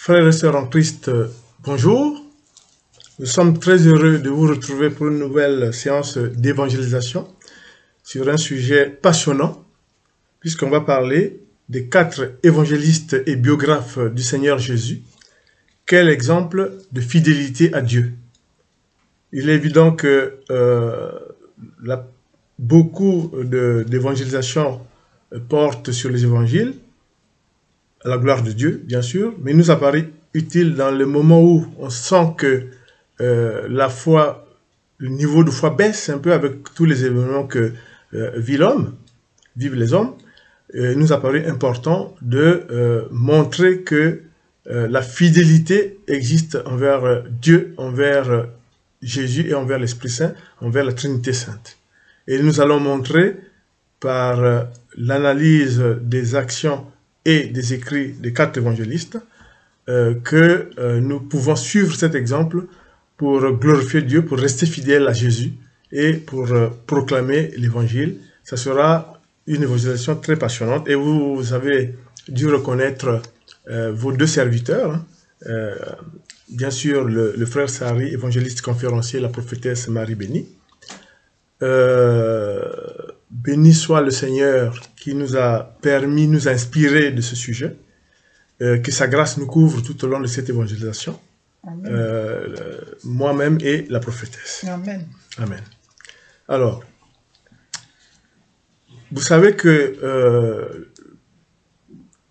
Frères et sœurs en Christ, bonjour. Nous sommes très heureux de vous retrouver pour une nouvelle séance d'évangélisation sur un sujet passionnant, puisqu'on va parler des 4 évangélistes et biographes du Seigneur Jésus. Quel exemple de fidélité à Dieu! Il est évident que beaucoup d'évangélisation portent sur les évangiles, à la gloire de Dieu, bien sûr, mais il nous apparaît utile dans le moment où on sent que la foi, le niveau de foi baisse un peu avec tous les événements que vivent les hommes. Il nous apparaît important de montrer que la fidélité existe envers Dieu, envers Jésus et envers l'Esprit Saint, envers la Trinité Sainte. Et nous allons montrer par l'analyse des actions et des écrits des 4 évangélistes que nous pouvons suivre cet exemple pour glorifier Dieu, pour rester fidèles à Jésus et pour proclamer l'évangile. Ça sera une évangélisation très passionnante et vous avez dû reconnaître vos 2 serviteurs, bien sûr le frère Sari, évangéliste conférencier, la prophétesse Marie Béni. Béni soit le Seigneur qui nous a permis, nous a inspiré de ce sujet, que sa grâce nous couvre tout au long de cette évangélisation, moi-même et la prophétesse. Amen. Amen. Alors, vous savez que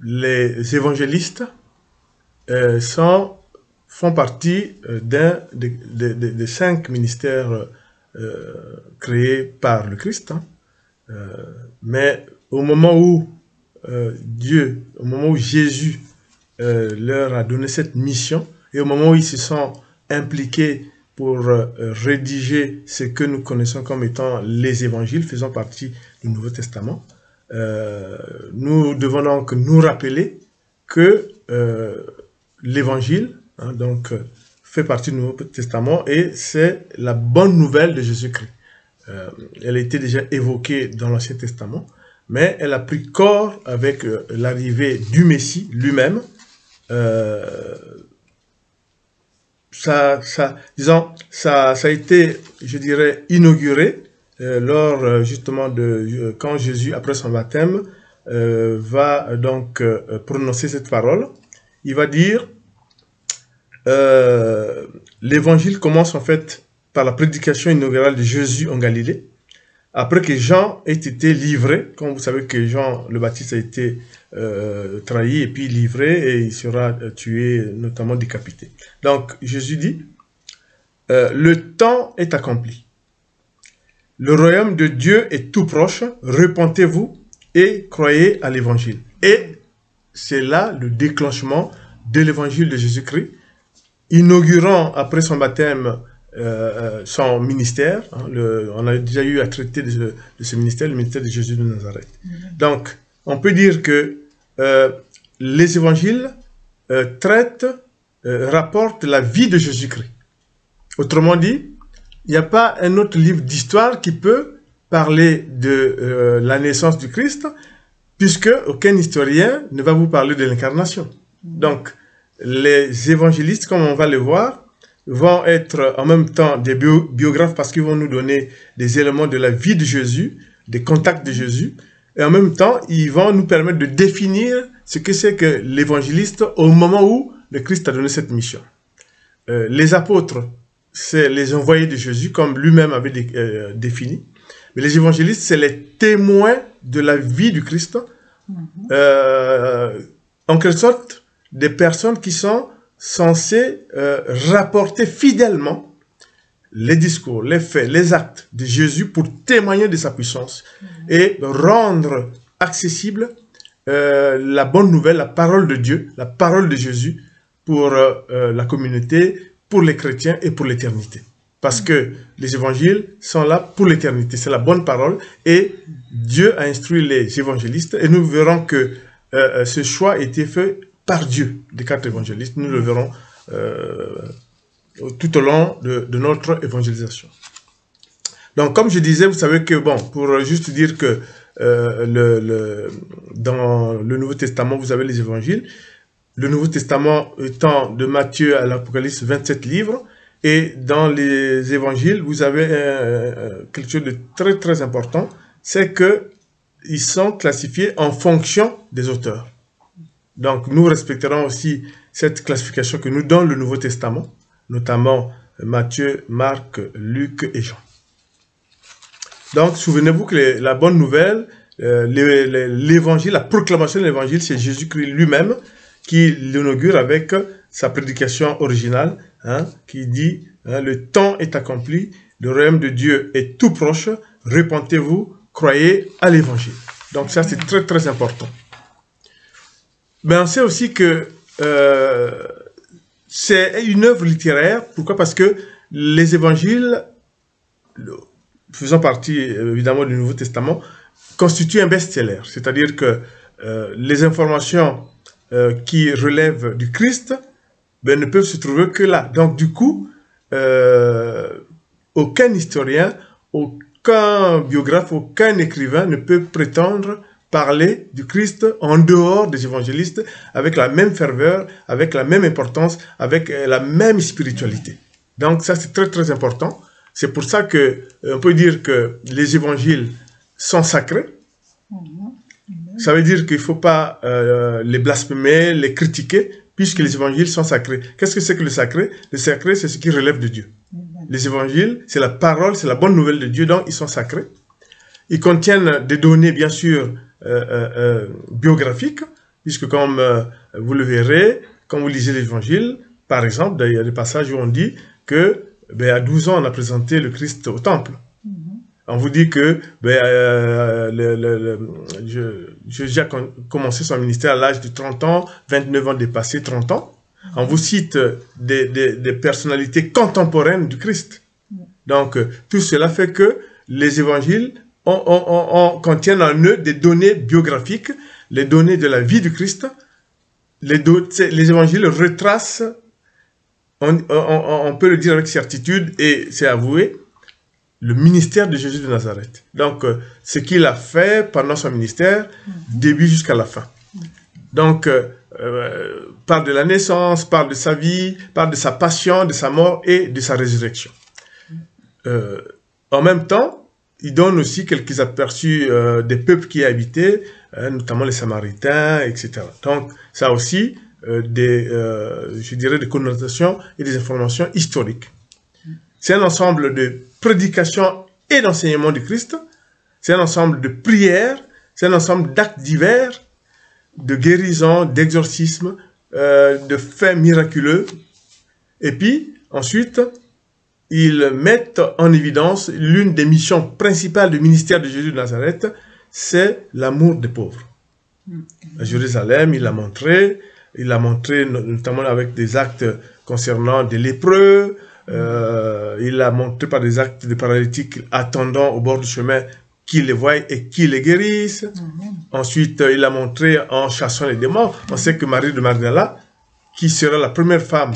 les évangélistes font partie des 5 ministères créés par le Christ, mais au moment où Jésus leur a donné cette mission, et au moment où ils se sont impliqués pour rédiger ce que nous connaissons comme étant les évangiles, faisant partie du Nouveau Testament, nous devons donc nous rappeler que l'évangile fait partie du Nouveau Testament et c'est la bonne nouvelle de Jésus-Christ. Elle était déjà évoquée dans l'Ancien Testament, mais elle a pris corps avec l'arrivée du Messie lui-même. Ça a été, je dirais, inauguré lors justement quand Jésus, après son baptême, va donc prononcer cette parole. Il va dire, l'évangile commence en fait par la prédication inaugurale de Jésus en Galilée, après que Jean ait été livré, comme vous savez que Jean le Baptiste a été trahi et puis livré et il sera tué, notamment décapité. Donc Jésus dit, le temps est accompli, le royaume de Dieu est tout proche, repentez-vous et croyez à l'évangile. Et c'est là le déclenchement de l'évangile de Jésus-Christ, inaugurant après son baptême son ministère. On a déjà eu à traiter de ce ministère, le ministère de Jésus de Nazareth. Donc, on peut dire que les évangiles rapportent la vie de Jésus-Christ. Autrement dit, il n'y a pas un autre livre d'histoire qui peut parler de la naissance du Christ, puisque aucun historien ne va vous parler de l'incarnation. Donc, les évangélistes, comme on va le voir, vont être en même temps des biographes parce qu'ils vont nous donner des éléments de la vie de Jésus, des contacts de Jésus, et en même temps, ils vont nous permettre de définir ce que c'est que l'évangéliste au moment où le Christ a donné cette mission. Les apôtres, c'est les envoyés de Jésus, comme lui-même avait défini, mais les évangélistes, c'est les témoins de la vie du Christ, en quelque sorte, des personnes qui sont censées rapporter fidèlement les discours, les faits, les actes de Jésus pour témoigner de sa puissance et rendre accessible la bonne nouvelle, la parole de Dieu, la parole de Jésus pour la communauté, pour les chrétiens et pour l'éternité. Parce que les évangiles sont là pour l'éternité, c'est la bonne parole et Dieu a instruit les évangélistes et nous verrons que ce choix a été fait par Dieu, des 4 évangélistes. Nous le verrons tout au long de notre évangélisation. Donc, comme je disais, vous savez que, bon, pour juste dire que dans le Nouveau Testament, vous avez les évangiles, le Nouveau Testament étant de Matthieu à l'Apocalypse 27 livres, et dans les évangiles, vous avez quelque chose de très très important, c'est que ils sont classifiés en fonction des auteurs. Donc nous respecterons aussi cette classification que nous donne le Nouveau Testament, notamment Matthieu, Marc, Luc et Jean. Donc souvenez-vous que la bonne nouvelle, l'évangile, la proclamation de l'évangile, c'est Jésus-Christ lui-même qui l'inaugure avec sa prédication originale, qui dit le temps est accompli, le royaume de Dieu est tout proche, repentez-vous, croyez à l'évangile. Donc ça c'est très très important. Mais on sait aussi que c'est une œuvre littéraire. Pourquoi? Parce que les évangiles, faisant partie évidemment du Nouveau Testament, constituent un best-seller. C'est-à-dire que les informations qui relèvent du Christ ne peuvent se trouver que là. Donc du coup, aucun historien, aucun biographe, aucun écrivain ne peut prétendre parler du Christ en dehors des évangélistes avec la même ferveur, avec la même importance, avec la même spiritualité. Donc ça c'est très très important. C'est pour ça que on peut dire que les évangiles sont sacrés. Ça veut dire qu'il ne faut pas les blasphémer, les critiquer, puisque les évangiles sont sacrés. Qu'est-ce que c'est que le sacré? Le sacré, c'est ce qui relève de Dieu. Les évangiles, c'est la parole, c'est la bonne nouvelle de Dieu, donc ils sont sacrés. Ils contiennent des données, bien sûr, biographiques, puisque comme vous le verrez, quand vous lisez l'évangile, par exemple, il y a des passages où on dit que à 12 ans, on a présenté le Christ au temple. On vous dit que Jésus a commencé son ministère à l'âge de 30 ans, 29 ans dépassé, 30 ans. On vous cite des personnalités contemporaines du Christ. Donc, tout cela fait que les évangiles contiennent en eux des données biographiques, les données de la vie du Christ. Les évangiles retracent, on peut le dire avec certitude, et c'est avoué, le ministère de Jésus de Nazareth. Donc, ce qu'il a fait pendant son ministère, début jusqu'à la fin. Donc, parle de la naissance, parle de sa vie, parle de sa passion, de sa mort et de sa résurrection. En même temps, il donne aussi quelques aperçus des peuples qui y habitaient, notamment les Samaritains, etc. Donc, ça aussi, je dirais, des connotations et des informations historiques. C'est un ensemble de prédications et d'enseignements du Christ. C'est un ensemble de prières. C'est un ensemble d'actes divers, de guérison, d'exorcisme, de faits miraculeux. Et puis, ensuite, ils mettent en évidence l'une des missions principales du ministère de Jésus de Nazareth, c'est l'amour des pauvres. À Jérusalem, il l'a montré notamment avec des actes concernant des lépreux. Il l'a montré par des actes de paralytiques attendant au bord du chemin qu'il les voie et qu'il les guérisse. Ensuite, il l'a montré en chassant les démons. On sait que Marie de Magdala, qui sera la première femme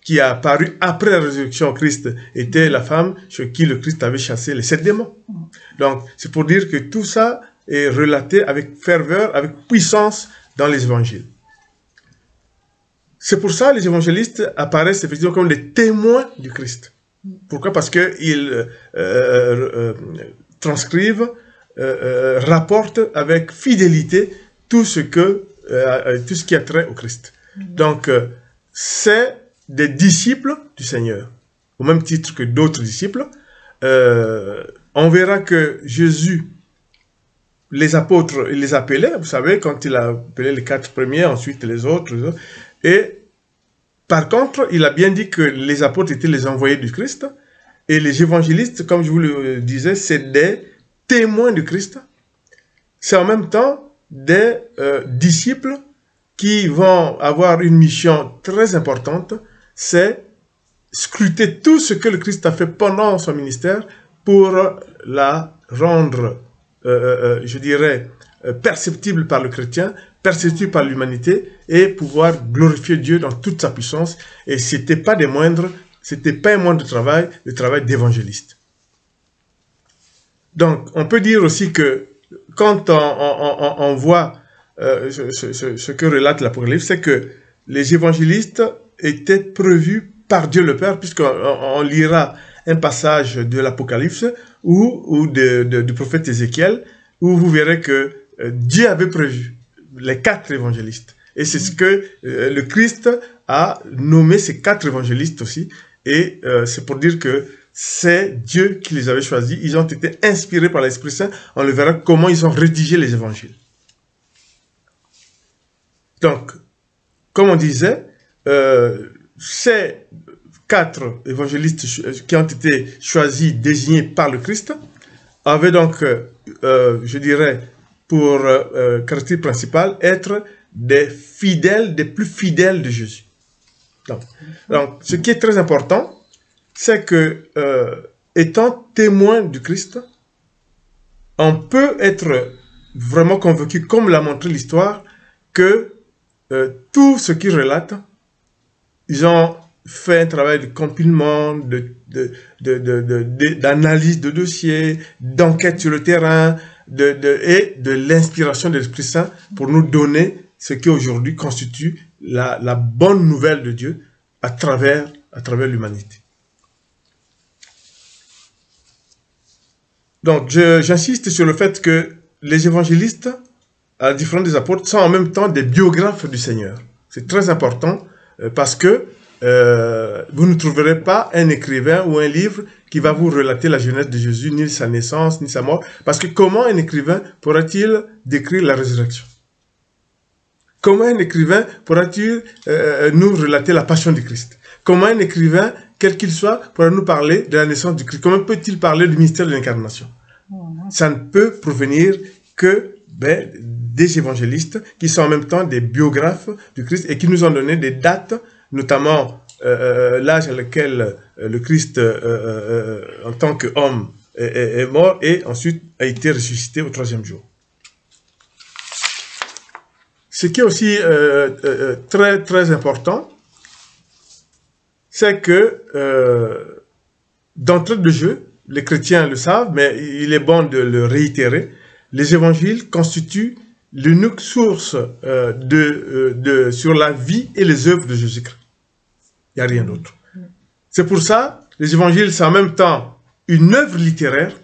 qui a apparu après la résurrection au Christ, était la femme chez qui le Christ avait chassé les 7 démons. Donc, c'est pour dire que tout ça est relaté avec ferveur, avec puissance dans les évangiles. C'est pour ça que les évangélistes apparaissent effectivement comme des témoins du Christ. Pourquoi? Parce qu'ils transcrivent, rapportent avec fidélité tout ce qui a trait au Christ. Donc, c'est des disciples du Seigneur, au même titre que d'autres disciples. On verra que Jésus, les apôtres, il les appelait, vous savez, quand il a appelé les 4 premiers, ensuite les autres. Et par contre, il a bien dit que les apôtres étaient les envoyés du Christ, et les évangélistes, comme je vous le disais, c'est des témoins du Christ. C'est en même temps des disciples qui vont avoir une mission très importante, c'est scruter tout ce que le Christ a fait pendant son ministère pour la rendre, je dirais, perceptible par le chrétien, perceptible par l'humanité, et pouvoir glorifier Dieu dans toute sa puissance. Et c'était pas un moindre travail, le travail d'évangéliste. Donc, on peut dire aussi que quand on voit ce que relate l'Apocalypse, c'est que les évangélistes étaient prévus par Dieu le Père, puisqu'on lira un passage de l'Apocalypse ou du prophète Ézéchiel, où vous verrez que Dieu avait prévu les 4 évangélistes. Et c'est ce que le Christ a nommé ces 4 évangélistes aussi. Et c'est pour dire que c'est Dieu qui les avait choisis. Ils ont été inspirés par l'Esprit Saint. On le verra comment ils ont rédigé les évangiles. Donc, comme on disait, ces 4 évangélistes qui ont été choisis, désignés par le Christ, avaient donc, je dirais, pour caractère principal, être des fidèles, des plus fidèles de Jésus. Donc, ce qui est très important, c'est que, étant témoin du Christ, on peut être vraiment convaincu, comme l'a montré l'histoire, que tout ce qu'ils relatent, ils ont fait un travail de compilement, d'analyse de dossiers, d'enquête sur le terrain, et de l'inspiration de l'Esprit Saint pour nous donner ce qui aujourd'hui constitue la bonne nouvelle de Dieu à travers l'humanité. Donc, j'insiste sur le fait que les évangélistes, à la différence des apôtres, sont en même temps des biographes du Seigneur. C'est très important parce que vous ne trouverez pas un écrivain ou un livre qui va vous relater la jeunesse de Jésus, ni sa naissance, ni sa mort. Parce que comment un écrivain pourra-t-il décrire la résurrection? Comment un écrivain pourra-t-il nous relater la passion du Christ? Comment un écrivain, quel qu'il soit, pourra nous parler de la naissance du Christ? Comment peut-il parler du mystère de l'incarnation? Ça ne peut provenir que des évangélistes qui sont en même temps des biographes du Christ et qui nous ont donné des dates, notamment l'âge à lequel le Christ, en tant qu'homme, est mort et ensuite a été ressuscité au 3e jour. Ce qui est aussi très, très important, c'est que d'entrée de jeu, les chrétiens le savent, mais il est bon de le réitérer, les évangiles constituent l'unique source sur la vie et les œuvres de Jésus-Christ. Il n'y a rien d'autre. C'est pour ça, les évangiles, c'est en même temps une œuvre littéraire,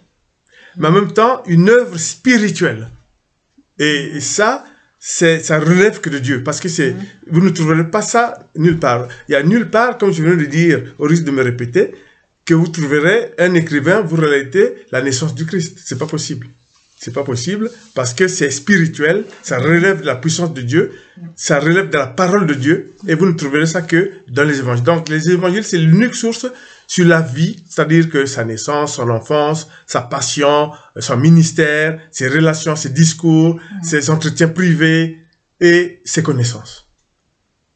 mais en même temps une œuvre spirituelle. Et ça relève que de Dieu, parce que vous ne trouverez pas ça nulle part. Il n'y a nulle part, comme je viens de dire, au risque de me répéter, que vous trouverez un écrivain vous relater la naissance du Christ. C'est pas possible. C'est pas possible parce que c'est spirituel, ça relève de la puissance de Dieu, ça relève de la parole de Dieu, et vous ne trouverez ça que dans les évangiles. Donc les évangiles, c'est l'unique source sur la vie, c'est-à-dire que sa naissance, son enfance, sa passion, son ministère, ses relations, ses discours, ses entretiens privés et ses connaissances.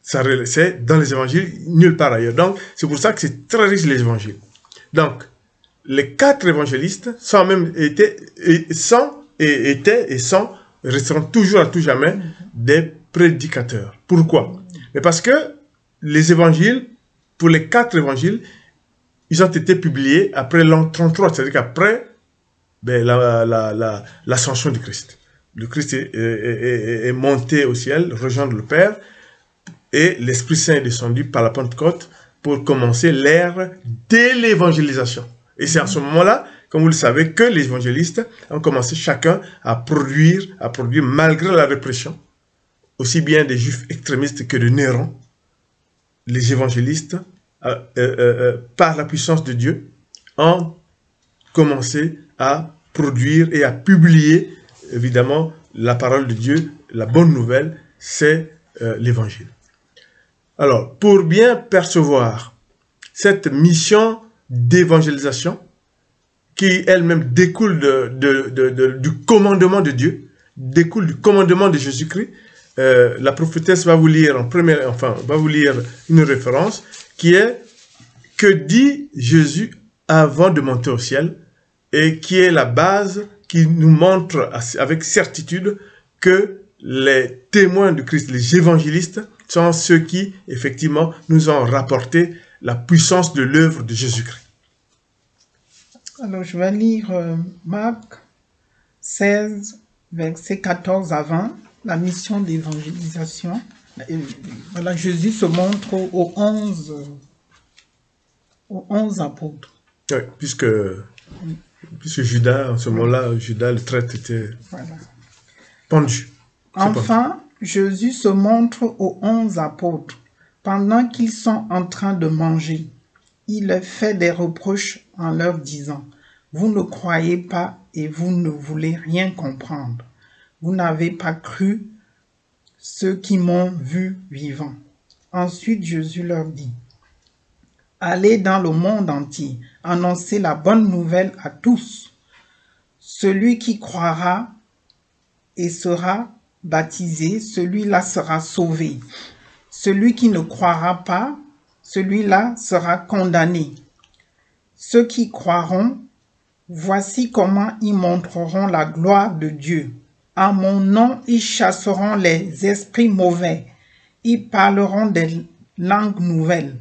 C'est dans les évangiles, nulle part ailleurs. Donc c'est pour ça que c'est très riche les évangiles. Donc les 4 évangélistes resteront toujours à tout jamais des prédicateurs. Pourquoi? Mais parce que les évangiles, pour les 4 évangiles, ils ont été publiés après l'an 33, c'est-à-dire qu'après l'ascension du Christ. Le Christ est monté au ciel, rejoindre le Père, et l'Esprit Saint est descendu par la Pentecôte pour commencer l'ère de l'évangélisation. Et c'est à ce moment-là, comme vous le savez, que les évangélistes ont commencé chacun à produire malgré la répression, aussi bien des juifs extrémistes que de Néron. Les évangélistes, par la puissance de Dieu, ont commencé à produire et à publier, évidemment, la parole de Dieu, la bonne nouvelle, c'est l'évangile. Alors, pour bien percevoir cette mission d'évangélisation, qui elle-même découle du commandement de Dieu, découle du commandement de Jésus-Christ, la prophétesse va vous lire une référence qui est « Que dit Jésus avant de monter au ciel ?» et qui est la base qui nous montre avec certitude que les témoins de Christ, les évangélistes, sont ceux qui, effectivement, nous ont rapporté la puissance de l'œuvre de Jésus-Christ. Alors, je vais lire Marc 16, verset 14 à 20, la mission d'évangélisation. Voilà, Jésus se montre aux 11 apôtres. Oui, puisque Judas, en ce moment-là, Judas, le traître, était Voilà. pendu. Enfin, Jésus se montre aux 11 apôtres. Pendant qu'ils sont en train de manger, il leur fait des reproches en leur disant, « Vous ne croyez pas et vous ne voulez rien comprendre. Vous n'avez pas cru ceux qui m'ont vu vivant. » Ensuite, Jésus leur dit, « Allez dans le monde entier, annoncez la bonne nouvelle à tous. Celui qui croira et sera baptisé, celui-là sera sauvé. Celui qui ne croira pas, celui-là sera condamné. Ceux qui croiront, voici comment ils montreront la gloire de Dieu. En mon nom, ils chasseront les esprits mauvais. Ils parleront des langues nouvelles.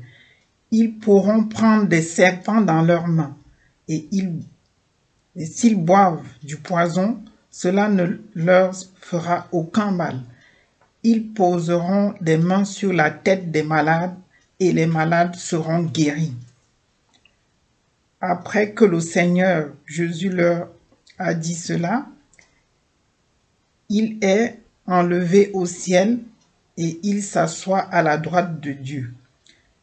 Ils pourront prendre des serpents dans leurs mains. Et s'ils boivent du poison, cela ne leur fera aucun mal. Ils poseront des mains sur la tête des malades et les malades seront guéris. » Après que le Seigneur Jésus leur a dit cela, il est enlevé au ciel et il s'assoit à la droite de Dieu.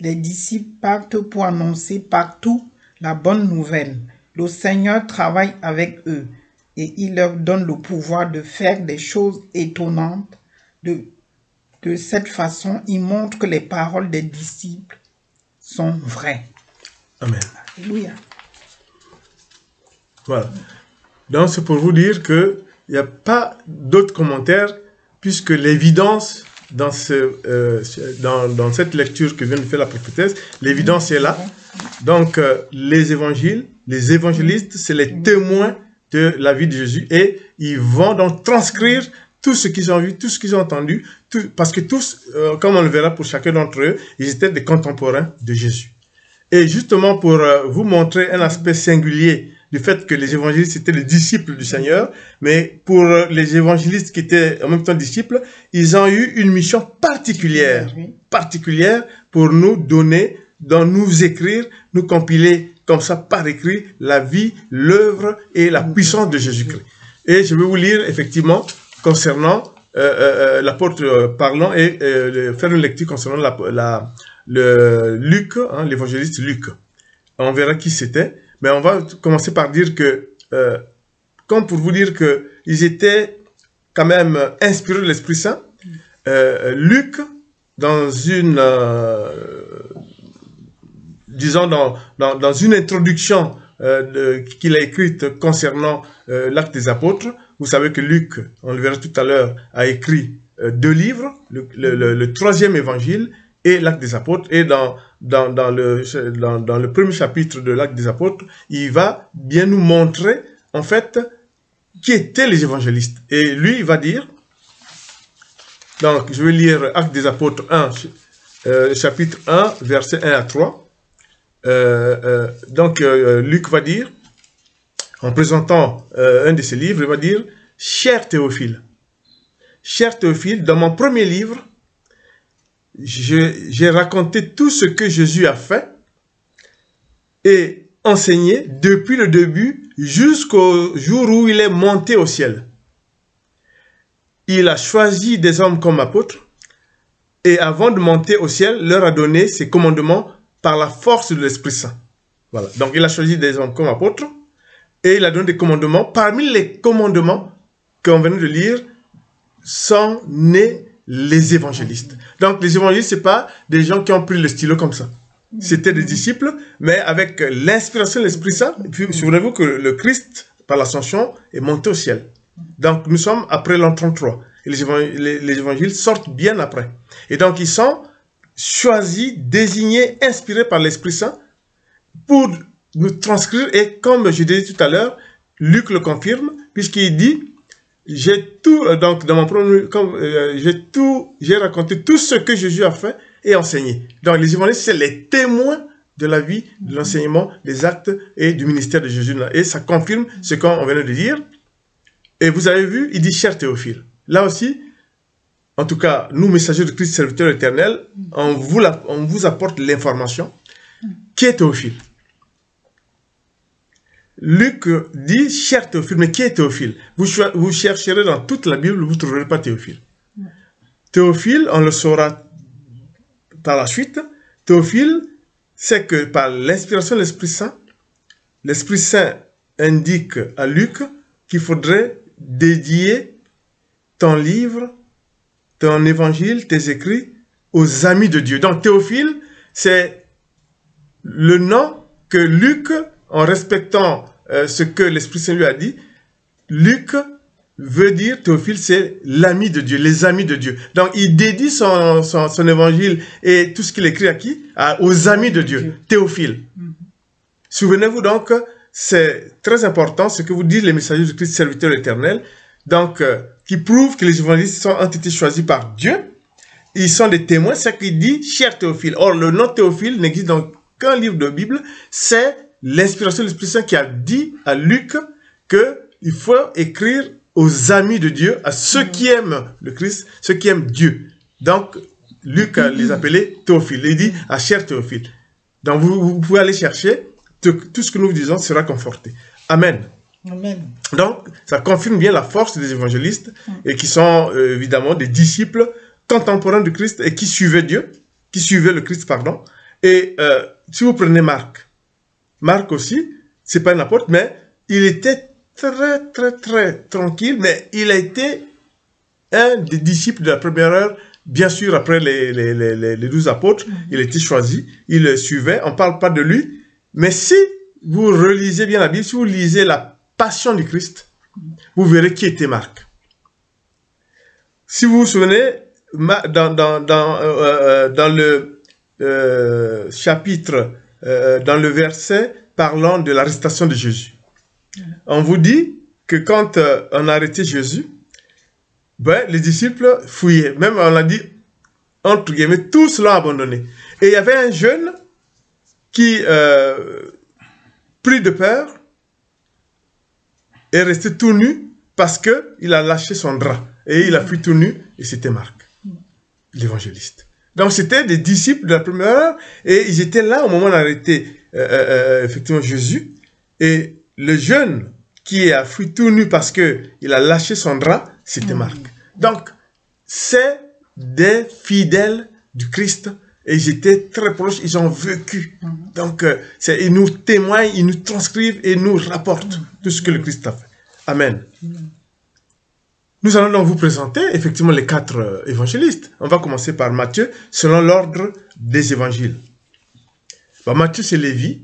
Les disciples partent pour annoncer partout la bonne nouvelle. Le Seigneur travaille avec eux et il leur donne le pouvoir de faire des choses étonnantes. De cette façon, il montre que les paroles des disciples sont vraies. Amen. Alléluia. Voilà. Donc, c'est pour vous dire qu'il n'y a pas d'autres commentaires, puisque l'évidence dans cette lecture que vient de faire la prophétesse, l'évidence est là. Donc, les évangiles, les évangélistes, c'est les témoins de la vie de Jésus et ils vont donc transcrire tout ce qu'ils ont vu, tout ce qu'ils ont entendu, parce que tous, comme on le verra pour chacun d'entre eux, ils étaient des contemporains de Jésus. Et justement, pour vous montrer un aspect singulier du fait que les évangélistes étaient les disciples du Seigneur, mais pour les évangélistes qui étaient en même temps disciples, ils ont eu une mission particulière pour nous donner, dans nous écrire, nous compiler comme ça par écrit la vie, l'œuvre et la puissance de Jésus-Christ. Et je vais vous lire effectivement concernant l'apôtre parlant et faire une lecture concernant Luc, l'évangéliste Luc. On verra qui c'était, mais on va commencer par dire que, comme pour vous dire qu'ils étaient quand même inspirés de l'Esprit Saint, Luc, dans une, disons dans une introduction qu'il a écrite concernant l'acte des apôtres, vous savez que Luc, on le verra tout à l'heure, a écrit 2 livres, le 3e évangile et l'acte des apôtres. Et dans le premier chapitre de l'acte des apôtres, il va bien nous montrer, en fait, qui étaient les évangélistes. Et lui, il va dire, donc je vais lire acte des apôtres 1, chapitre 1, versets 1 à 3. Luc va dire, en présentant un de ses livres, il va dire « Cher Théophile, dans mon premier livre, j'ai raconté tout ce que Jésus a fait et enseigné depuis le début jusqu'au jour où il est monté au ciel. Il a choisi des hommes comme apôtres et avant de monter au ciel, leur a donné ses commandements par la force de l'Esprit Saint. » Voilà. Donc, il a choisi des hommes comme apôtres et il a donné des commandements. Parmi les commandements qu'on vient de lire sont nés les évangélistes. Donc, les évangélistes, ce n'est pas des gens qui ont pris le stylo comme ça. C'était des disciples, mais avec l'inspiration de l'Esprit Saint. Et puis, souvenez-vous que le Christ, par l'ascension, est monté au ciel. Donc, nous sommes après l'an 33. Et les évangiles sortent bien après. Et donc, ils sont choisis, désignés, inspirés par l'Esprit Saint pour nous transcrire. Et comme je disais tout à l'heure, Luc le confirme, puisqu'il dit, j'ai tout, donc dans mon premier, j'ai raconté tout ce que Jésus a fait et enseigné. Donc les évangélistes, c'est les témoins de la vie, de l'enseignement, des actes et du ministère de Jésus. Et ça confirme ce qu'on vient de dire. Et vous avez vu, il dit cher Théophile. Là aussi, en tout cas, nous, messagers de Christ, serviteurs éternels, on vous apporte l'information. Qui est Théophile? Luc dit, cher Théophile, mais qui est Théophile? Vous chercherez dans toute la Bible, vous ne trouverez pas Théophile. Théophile, on le saura par la suite. Théophile, c'est que par l'inspiration de l'Esprit Saint indique à Luc qu'il faudrait dédier ton livre, ton évangile, tes écrits aux amis de Dieu. Donc Théophile, c'est le nom que Luc, en respectant ce que l'Esprit Saint lui a dit, Luc veut dire, Théophile, c'est l'ami de Dieu, les amis de Dieu. Donc il dédie son évangile et tout ce qu'il écrit à qui? Aux amis de Dieu, Théophile. Souvenez-vous donc, c'est très important ce que vous disent les messagers de Christ, serviteurs éternels, donc qui prouvent que les évangélistes ont été choisis par Dieu. Ils sont des témoins, c'est qu'il dit, cher Théophile. Or, le nom Théophile n'existe dans qu'un livre de Bible, c'est l'inspiration de l'Esprit Saint qui a dit à Luc qu'il faut écrire aux amis de Dieu, à ceux qui aiment le Christ, ceux qui aiment Dieu. Donc, Luc les appelait Théophile. Il dit à cher Théophile. Donc, vous pouvez aller chercher, tout ce que nous vous disons sera conforté. Amen. Amen. Donc, ça confirme bien la force des évangélistes et qui sont évidemment des disciples contemporains du Christ et qui suivaient Dieu, qui suivaient le Christ, pardon. Et si vous prenez Marc aussi, c'est pas un apôtre, mais il était très tranquille, mais il a été un des disciples de la première heure, bien sûr, après les 12 apôtres, il a été choisi, il le suivait, on ne parle pas de lui, mais si vous relisez bien la Bible, si vous lisez la Passion du Christ, vous verrez qui était Marc. Si vous vous souvenez, dans le chapitre, dans le verset parlant de l'arrestation de Jésus, on vous dit que quand on a arrêté Jésus, ben, les disciples fouillaient. Même on a dit, entre guillemets, tous l'ont abandonné. Et il y avait un jeune qui, pris de peur, est resté tout nu parce qu'il a lâché son drap. Et il a fui tout nu, et c'était Marc, l'évangéliste. Donc c'était des disciples de la première heure, et ils étaient là au moment d'arrêter effectivement Jésus. Et le jeune qui a fui tout nu parce qu'il a lâché son drap, c'était Marc. Donc, c'est des fidèles du Christ et ils étaient très proches, ils ont vécu. Donc, ils nous témoignent, ils nous transcrivent et nous rapportent tout ce que le Christ a fait. Amen. Nous allons donc vous présenter effectivement les 4 évangélistes. On va commencer par Matthieu, selon l'ordre des évangiles. Bon, Matthieu, c'est Lévi.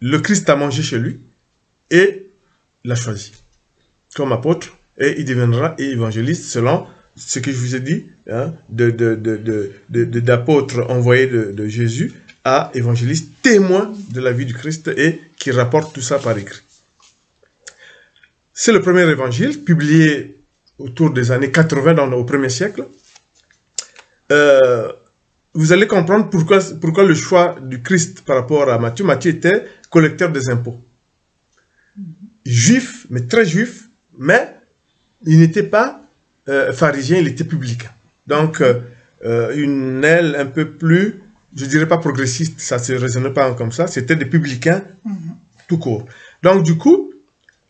Le Christ a mangé chez lui et l'a choisi comme apôtre et il deviendra évangéliste selon ce que je vous ai dit, hein, d'apôtre envoyé de Jésus à évangéliste, témoin de la vie du Christ et qui rapporte tout ça par écrit. C'est le premier évangile publié autour des années 80 au 1er siècle. Vous allez comprendre pourquoi le choix du Christ par rapport à Matthieu. Matthieu était collecteur des impôts. Juif, mais très juif, mais il n'était pas pharisien, il était publicain. Donc, une aile un peu plus, je dirais pas progressiste, ça ne se raisonnait pas comme ça, c'était des publicains tout court. Donc, du coup,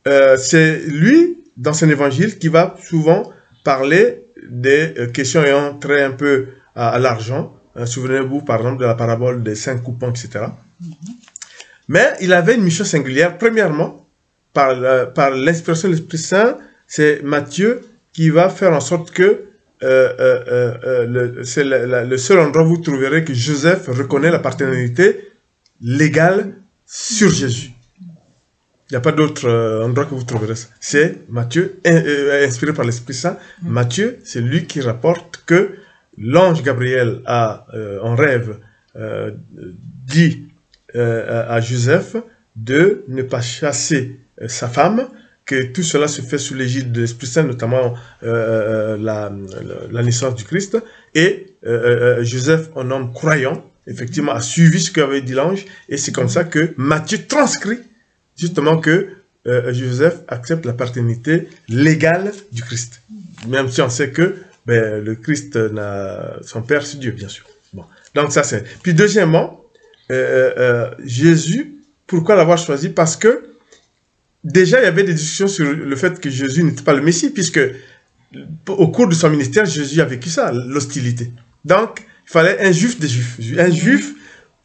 c'est lui, dans son évangile, qui va souvent parler des questions ayant trait un peu à l'argent. Souvenez-vous, par exemple, de la parabole des 5 coupons, etc. Mais il avait une mission singulière. Premièrement, par l'inspiration de l'Esprit Saint, c'est Matthieu qui va faire en sorte que c'est le seul endroit où vous trouverez que Joseph reconnaît la paternité légale sur Jésus. Il n'y a pas d'autre endroit que vous trouverez ça. C'est Matthieu, inspiré par l'Esprit Saint. Matthieu, c'est lui qui rapporte que l'ange Gabriel a, en rêve, dit à Joseph de ne pas chasser sa femme, que tout cela se fait sous l'égide de l'Esprit Saint, notamment la naissance du Christ. Et Joseph, un homme croyant, effectivement, a suivi ce qu'avait dit l'ange. Et c'est comme ça que Matthieu transcrit justement que Joseph accepte la paternité légale du Christ. Même si on sait que ben, le Christ son Père, c'est Dieu, bien sûr. Bon. Donc ça c'est. Puis deuxièmement, Jésus, pourquoi l'avoir choisi? Parce que déjà il y avait des discussions sur le fait que Jésus n'était pas le Messie, puisque au cours de son ministère, Jésus a vécu ça, l'hostilité. Donc il fallait un juif des juifs, un juif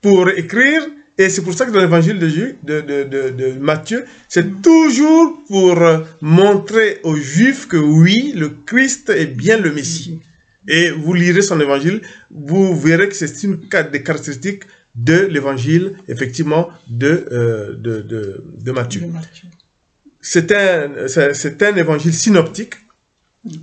pour écrire. Et c'est pour ça que dans l'évangile de Matthieu, c'est toujours pour montrer aux Juifs que oui, le Christ est bien le Messie. Et vous lirez son évangile, vous verrez que c'est une des caractéristiques de l'évangile, effectivement, de Matthieu. C'est un évangile synoptique.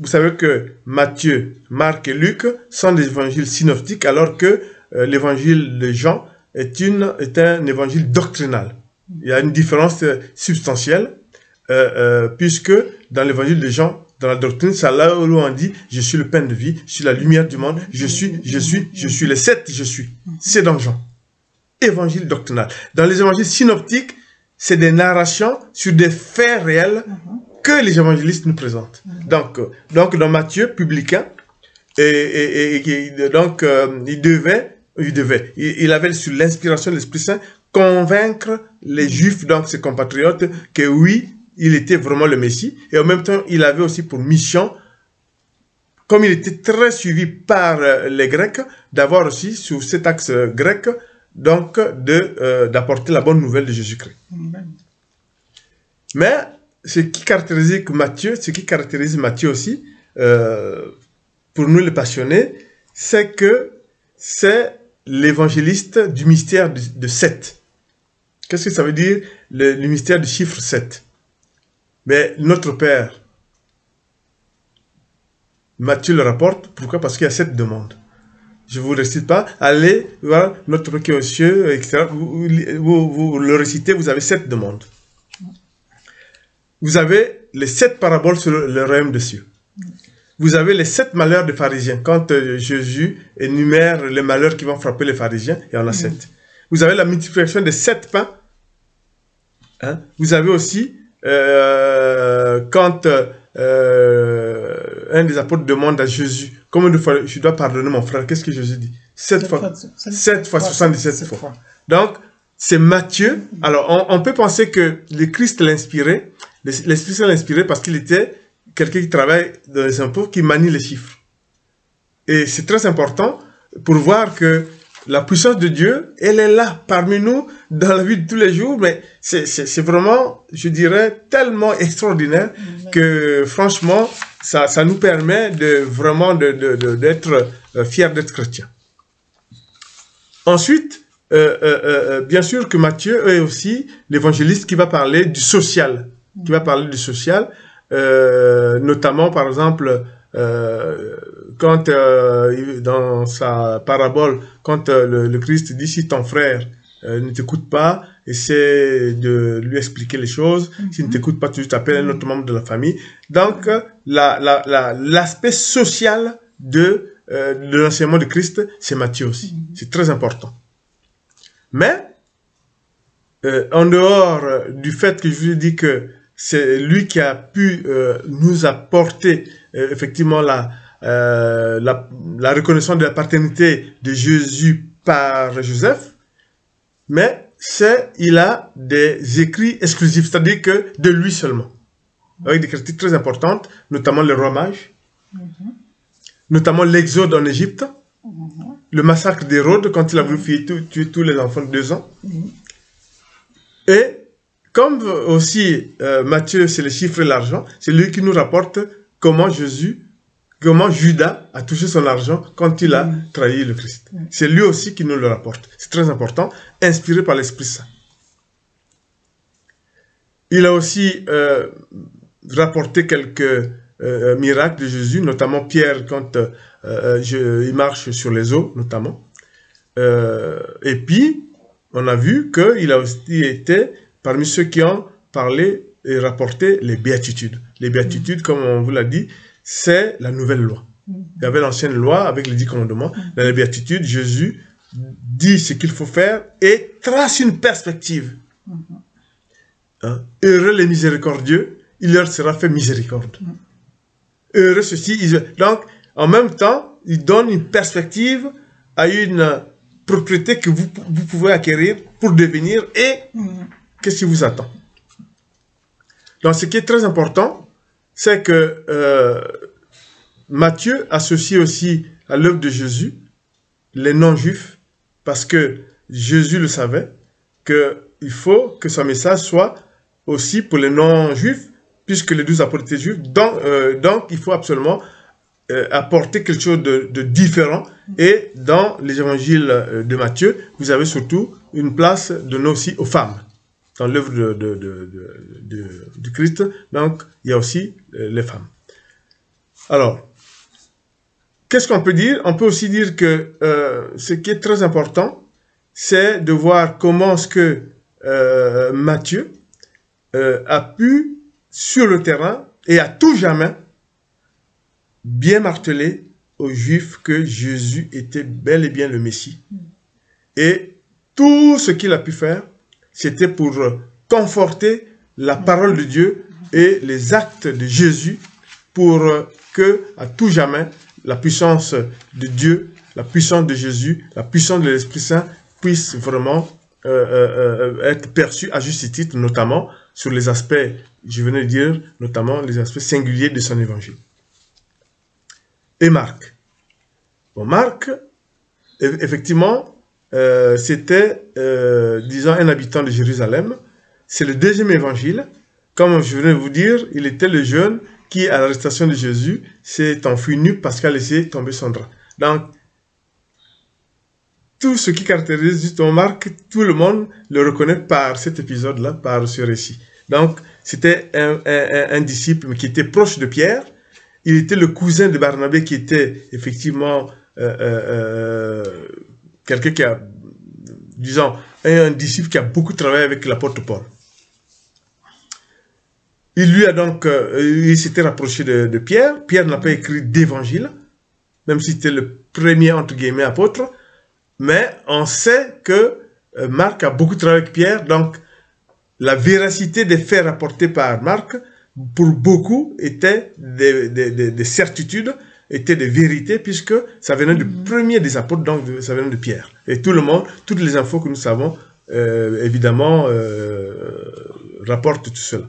Vous savez que Matthieu, Marc et Luc sont des évangiles synoptiques, alors que l'évangile de Jean est un évangile doctrinal. Il y a une différence substantielle, puisque dans l'évangile de Jean, dans la doctrine, c'est là où on dit « Je suis le pain de vie, je suis la lumière du monde, je suis les 7 je suis ». C'est dans Jean. Évangile doctrinal. Dans les évangiles synoptiques, c'est des narrations sur des faits réels que les évangélistes nous présentent. Donc dans Matthieu, publicain, donc il avait sur l'inspiration de l'Esprit Saint convaincre les Juifs, donc ses compatriotes, que oui, il était vraiment le Messie. Et en même temps, il avait aussi pour mission, comme il était très suivi par les Grecs, d'avoir aussi sur cet axe grec, donc d'apporter la bonne nouvelle de Jésus-Christ. Mais ce qui caractérise Matthieu aussi, pour nous les passionnés, c'est que c'est l'évangéliste du mystère de 7. Qu'est-ce que ça veut dire, le mystère du chiffre 7? Mais notre Père, Matthieu le rapporte. Pourquoi? Parce qu'il y a 7 demandes. Je ne vous récite pas. Allez voir notre Père qui est aux cieux, etc. Vous le récitez, vous avez 7 demandes. Vous avez les 7 paraboles sur le royaume des cieux. Vous avez les 7 malheurs des pharisiens. Quand Jésus énumère les malheurs qui vont frapper les pharisiens, il y en a 7. Vous avez la multiplication des 7 pains. Hein? Vous avez aussi, quand un des apôtres demande à Jésus, combien de fois je dois pardonner mon frère? Qu'est-ce que Jésus dit? 7 fois 77 fois. Donc, c'est Matthieu. Alors, on peut penser que le Christ l'a inspiré. L'Esprit Saint l'a inspiré parce qu'il était quelqu'un qui travaille dans les impôts, qui manie les chiffres. Et c'est très important pour voir que la puissance de Dieu, elle est là, parmi nous, dans la vie de tous les jours, mais c'est vraiment, je dirais, tellement extraordinaire que, franchement, ça nous permet vraiment d'être fiers d'être chrétiens. Ensuite, bien sûr que Matthieu est aussi l'évangéliste qui va parler du social, notamment, par exemple, quand dans sa parabole, quand le Christ dit si ton frère ne t'écoute pas, essaie de lui expliquer les choses. S'il ne t'écoute pas, tu t'appelles un autre membre de la famille. Donc, l'aspect social de l'enseignement de Christ, c'est Matthieu aussi. C'est très important. Mais, en dehors du fait que je vous ai dit que c'est lui qui a pu nous apporter effectivement la reconnaissance de la paternité de Jésus par Joseph, mais il a des écrits exclusifs, c'est-à-dire que de lui seulement, avec des critiques très importantes, notamment le roi mage, notamment l'exode en Égypte, le massacre d'Hérode quand il a voulu tuer tous les enfants de 2 ans. Et comme aussi Matthieu, c'est les chiffres et l'argent, c'est lui qui nous rapporte comment Judas a touché son argent quand il a trahi le Christ. C'est lui aussi qui nous le rapporte. C'est très important, inspiré par l'Esprit Saint. Il a aussi rapporté quelques miracles de Jésus, notamment Pierre quand il marche sur les eaux, notamment. Et puis, on a vu qu'il a aussi été parmi ceux qui ont parlé et rapporté les béatitudes. Les béatitudes, comme on vous l'a dit, c'est la nouvelle loi. Il y avait l'ancienne loi avec les 10 commandements. Dans les béatitudes, Jésus dit ce qu'il faut faire et trace une perspective. Heureux les miséricordieux, il leur sera fait miséricorde. Heureux ceci. Donc, En même temps, il donne une perspective à une propriété que vous pouvez acquérir pour devenir et qu'est-ce qui vous attend. Donc, ce qui est très important, c'est que Matthieu associe aussi à l'œuvre de Jésus les non-juifs, parce que Jésus le savait, qu'il faut que son message soit aussi pour les non-juifs, puisque les 12 apôtres étaient juifs. Donc il faut absolument apporter quelque chose de différent. Et dans les évangiles de Matthieu, vous avez surtout une place donnée aussi aux femmes. Dans l'œuvre de Christ, donc il y a aussi les femmes. Alors, qu'est-ce qu'on peut dire? On peut aussi dire que ce qui est très important, c'est de voir comment est-ce que Matthieu a pu, sur le terrain, et à tout jamais, bien marteler aux Juifs que Jésus était bel et bien le Messie. Et tout ce qu'il a pu faire, c'était pour conforter la parole de Dieu et les actes de Jésus pour que, à tout jamais, la puissance de Dieu, la puissance de Jésus, la puissance de l'Esprit Saint puisse vraiment être perçue à juste titre, notamment sur les aspects, je venais de dire, notamment les aspects singuliers de son évangile. Et Marc. Bon, Marc, effectivement, c'était, disons, un habitant de Jérusalem. C'est le deuxième évangile. Comme je venais de vous dire, il était le jeune qui, à l'arrestation de Jésus, s'est enfui nu parce qu'il a laissé tomber son drap. Donc, tout ce qui caractérise justement Marc, tout le monde le reconnaît par cet épisode-là, par ce récit. Donc, c'était un disciple qui était proche de Pierre. Il était le cousin de Barnabé qui était effectivement quelqu'un qui a, disons, un disciple qui a beaucoup travaillé avec l'apôtre Paul. Il lui a donc, il s'était rapproché de Pierre. Pierre n'a pas écrit d'évangile, même si c'était le premier, entre guillemets, apôtre. Mais on sait que Marc a beaucoup travaillé avec Pierre, donc la véracité des faits rapportés par Marc, pour beaucoup, était des certitudes, était des vérités, puisque ça venait du premier des apôtres, donc ça venait de Pierre. Et tout le monde, toutes les infos que nous savons, évidemment, rapportent tout cela.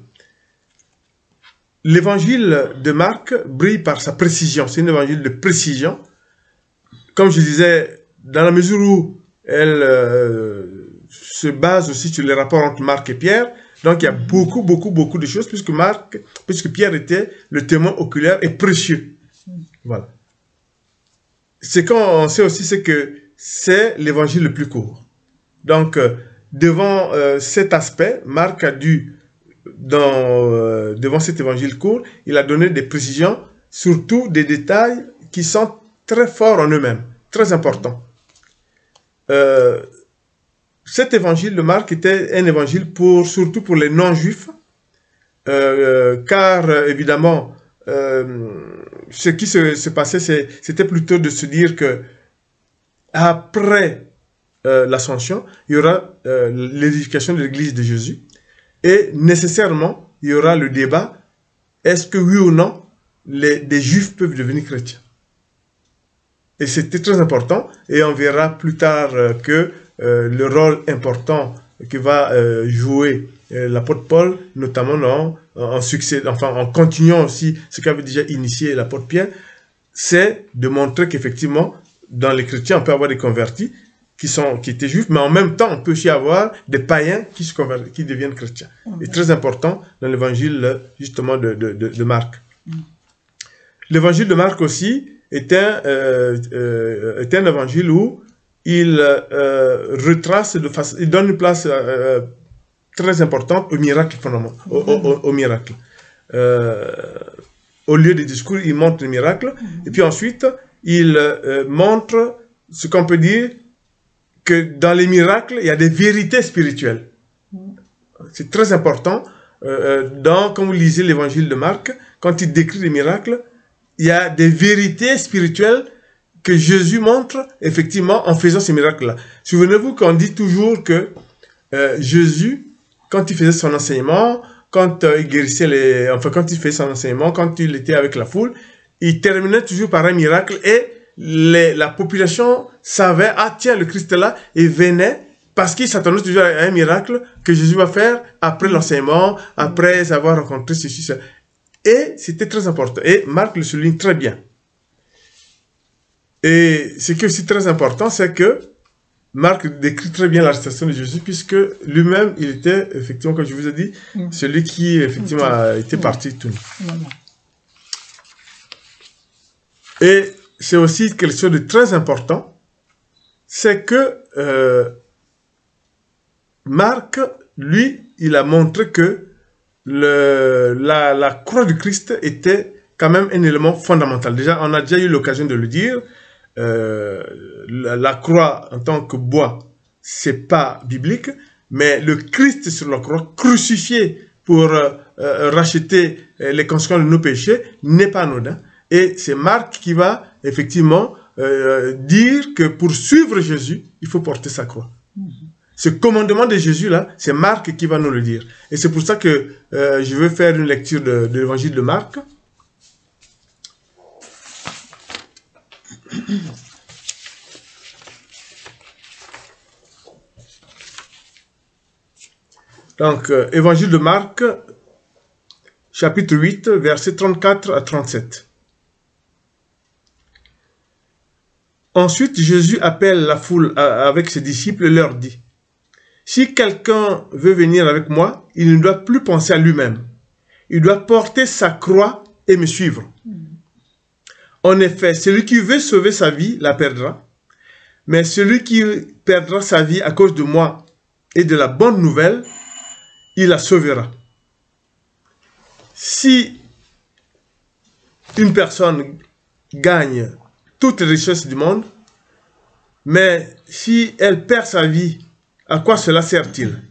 L'évangile de Marc brille par sa précision. C'est un évangile de précision. Comme je disais, dans la mesure où elle se base aussi sur les rapports entre Marc et Pierre, donc il y a beaucoup de choses, puisque Pierre était le témoin oculaire et précieux. Voilà. Ce qu'on sait aussi, c'est que c'est l'évangile le plus court. Donc, devant cet aspect, Marc a dû, devant cet évangile court, il a donné des précisions, surtout des détails qui sont très forts en eux-mêmes, très importants. Cet évangile de Marc était un évangile surtout pour les non-juifs, car évidemment, ce qui se passait, c'était plutôt de se dire que après l'ascension, il y aura l'édification de l'église de Jésus, et nécessairement, il y aura le débat, est-ce que oui ou non, des juifs peuvent devenir chrétiens? Et c'était très important, et on verra plus tard que le rôle important que va jouer l'apôtre Paul, notamment en continuant aussi ce qu'avait déjà initié l'apôtre Pierre, c'est de montrer qu'effectivement, dans les chrétiens, on peut avoir des convertis qui étaient juifs, mais en même temps, on peut aussi avoir des païens qui deviennent chrétiens. C'est très important dans l'évangile, justement, de Marc. L'évangile de Marc aussi est un évangile où il retrace il donne une place très importante au miracle au miracle. Au lieu des discours, il montre le miracle, et puis ensuite, il montre ce qu'on peut dire que dans les miracles, il y a des vérités spirituelles. C'est très important. Quand vous lisez l'évangile de Marc, quand il décrit les miracles, il y a des vérités spirituelles que Jésus montre, effectivement, en faisant ces miracles-là. Souvenez-vous qu'on dit toujours que Jésus, quand il faisait son enseignement, quand il guérissait quand il faisait son enseignement, quand il était avec la foule, il terminait toujours par un miracle et la population savait, ah tiens, le Christ est là, et venait parce qu'il s'attendait toujours à un miracle que Jésus va faire après l'enseignement, après avoir rencontré ceci, ça. Et c'était très important. Et Marc le souligne très bien. Et ce qui est aussi très important, c'est que Marc décrit très bien l'arrestation de Jésus, puisque lui-même, il était, effectivement, comme je vous ai dit, celui qui, effectivement, a été parti tout nu. Et c'est aussi quelque chose de très important, c'est que Marc, lui, il a montré que la croix du Christ était quand même un élément fondamental. Déjà, on a déjà eu l'occasion de le dire, la croix en tant que bois, c'est pas biblique, mais le Christ sur la croix, crucifié pour racheter les conséquences de nos péchés, n'est pas anodin. Et c'est Marc qui va effectivement dire que pour suivre Jésus, il faut porter sa croix. Ce commandement de Jésus-là, c'est Marc qui va nous le dire. Et c'est pour ça que je veux faire une lecture de l'évangile de Marc. Donc, évangile de Marc, chapitre 8, versets 34 à 37. Ensuite, Jésus appelle la foule avec ses disciples et leur dit: si quelqu'un veut venir avec moi, il ne doit plus penser à lui-même. Il doit porter sa croix et me suivre. En effet, celui qui veut sauver sa vie la perdra. Mais celui qui perdra sa vie à cause de moi et de la bonne nouvelle, il la sauvera. Si une personne gagne toutes les richesses du monde, mais si elle perd sa vie, à quoi cela sert-il?